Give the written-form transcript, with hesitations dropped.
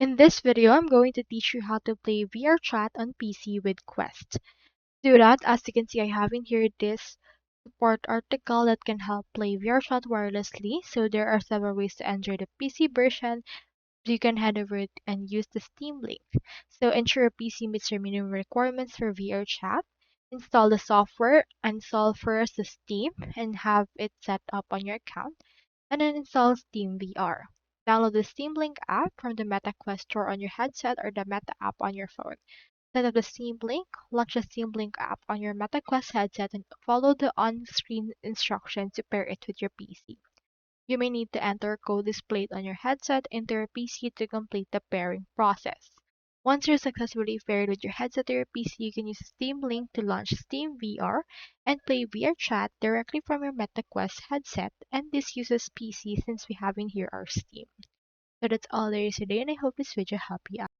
In this video, I'm going to teach you how to play VRChat on PC with Quest. To do that, as you can see, I have in here this support article that can help play VRChat wirelessly. So there are several ways to enter the PC version. You can head over it and use the Steam link. So ensure your PC meets your minimum requirements for VRChat. Install the software, install first the Steam, and have it set up on your account, and then install Steam VR. Download the Steam Link app from the MetaQuest store on your headset or the Meta app on your phone. Set up the Steam Link, launch the Steam Link app on your MetaQuest headset, and follow the on-screen instructions to pair it with your PC. You may need to enter code displayed on your headset into your PC to complete the pairing process. Once you're successfully paired with your headset to your PC, you can use Steam Link to launch Steam VR and play VRChat directly from your MetaQuest headset, and this uses PC since we have in here our Steam. So that's all there is today, and I hope this video helped you out.